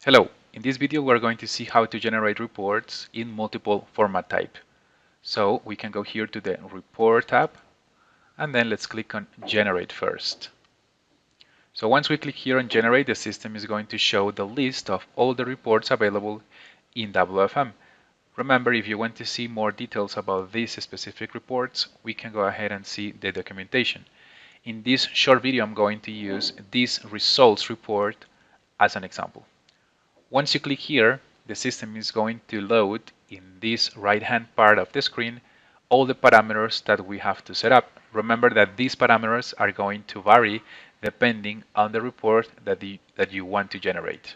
Hello, in this video we're going to see how to generate reports in multiple format type. So we can go here to the Report tab and then let's click on Generate first. So once we click here on Generate, the system is going to show the list of all the reports available in WFM. Remember, if you want to see more details about these specific reports, we can go ahead and see the documentation. In this short video, I'm going to use this results report as an example. Once you click here, the system is going to load in this right-hand part of the screen all the parameters that we have to set up. Remember that these parameters are going to vary depending on the report that you want to generate.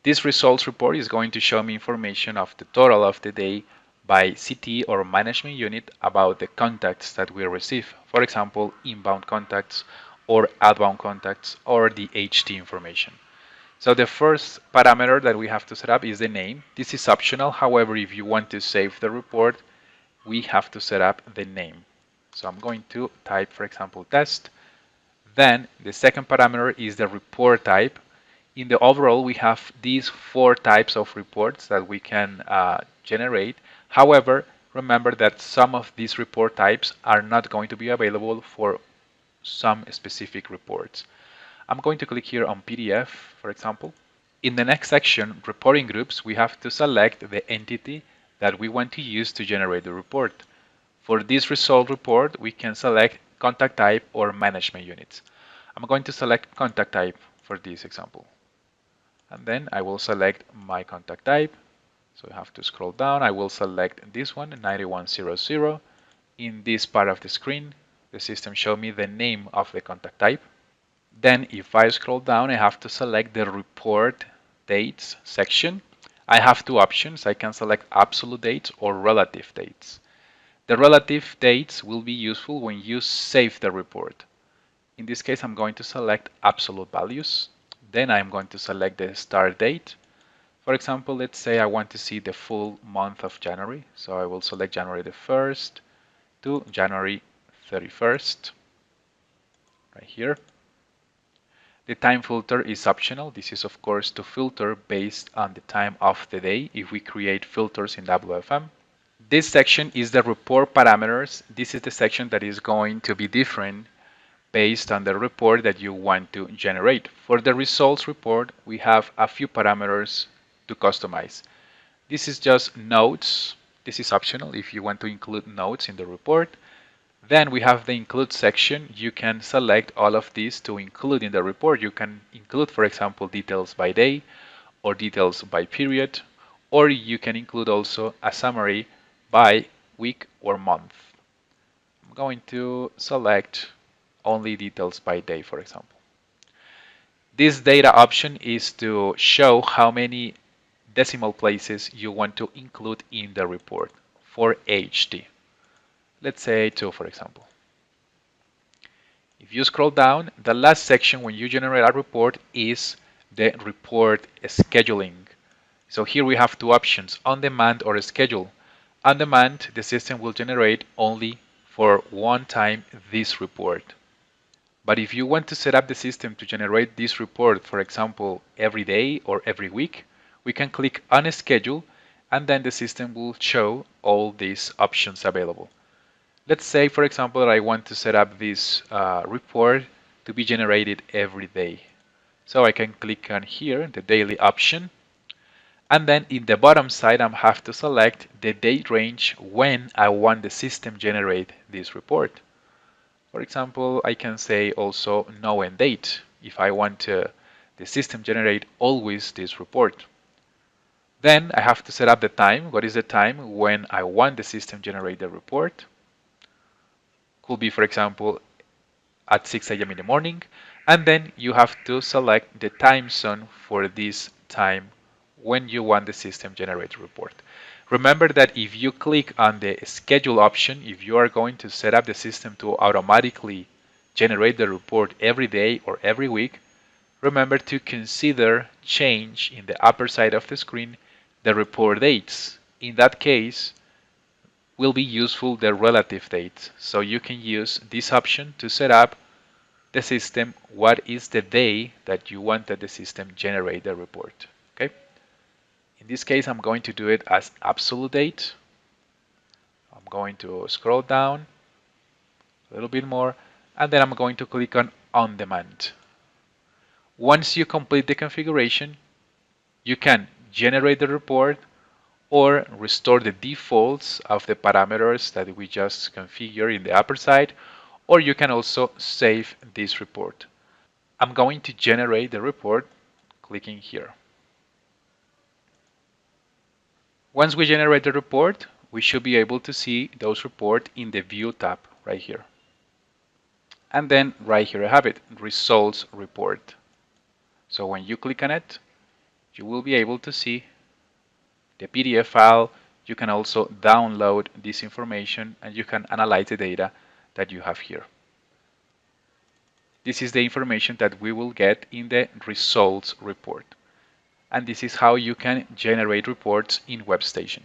This results report is going to show me information of the total of the day by CT or management unit about the contacts that we receive. For example, inbound contacts or outbound contacts or the HT information. So the first parameter that we have to set up is the name. This is optional. However, if you want to save the report, we have to set up the name. So I'm going to type, for example, test. Then the second parameter is the report type. In the overall, we have these 4 types of reports that we can generate. However, remember that some of these report types are not going to be available for some specific reports. I'm going to click here on PDF, for example. In the next section, reporting groups, we have to select the entity that we want to use to generate the report. For this result report, we can select contact type or management units. I'm going to select contact type for this example. And then I will select my contact type. So I have to scroll down. I will select this one, 9100. In this part of the screen, the system shows me the name of the contact type. Then if I scroll down, I have to select the report dates section. I have 2 options. I can select absolute dates or relative dates. The relative dates will be useful when you save the report. In this case, I'm going to select absolute values. Then I'm going to select the start date. For example, let's say I want to see the full month of January. So I will select January the 1st to January 31st, right here. The time filter is optional. This is of course to filter based on the time of the day if we create filters in WFM. This section is the report parameters. This is the section that is going to be different based on the report that you want to generate. For the results report, we have a few parameters to customize. This is just notes. This is optional if you want to include notes in the report. Then we have the include section. You can select all of these to include in the report. You can include, for example, details by day or details by period, or you can include also a summary by week or month. I'm going to select only details by day, for example. This data option is to show how many decimal places you want to include in the report for HT. Let's say 2, for example. If you scroll down, the last section when you generate a report is the report scheduling. So here we have 2 options, on demand or schedule. On demand, the system will generate only for one time this report. But if you want to set up the system to generate this report, for example, every day or every week, we can click on schedule and then the system will show all these options available. Let's say, for example, that I want to set up this report to be generated every day. So I can click on here, the daily option. And then in the bottom side, I have to select the date range when I want the system generate this report. For example, I can say also no end date if I want the system generate always this report. Then I have to set up the time. What is the time when I want the system generate the report? Could be, for example, at 6 a.m. in the morning, and then you have to select the time zone for this time when you want the system generate report. Remember that if you click on the schedule option, if you are going to set up the system to automatically generate the report every day or every week, remember to consider change in the upper side of the screen the report dates. In that case, will be useful the relative dates. So you can use this option to set up the system what is the day that you want that the system generate the report. Okay. In this case, I'm going to do it as absolute date. I'm going to scroll down a little bit more, and then I'm going to click on demand. Once you complete the configuration, you can generate the report or restore the defaults of the parameters that we just configured in the upper side, or you can also save this report. I'm going to generate the report clicking here. Once we generate the report, we should be able to see those reports in the View tab right here. And then right here I have it, Results Report. So when you click on it, you will be able to see the PDF file. You can also download this information and you can analyze the data that you have here. This is the information that we will get in the results report. And this is how you can generate reports in WebStation.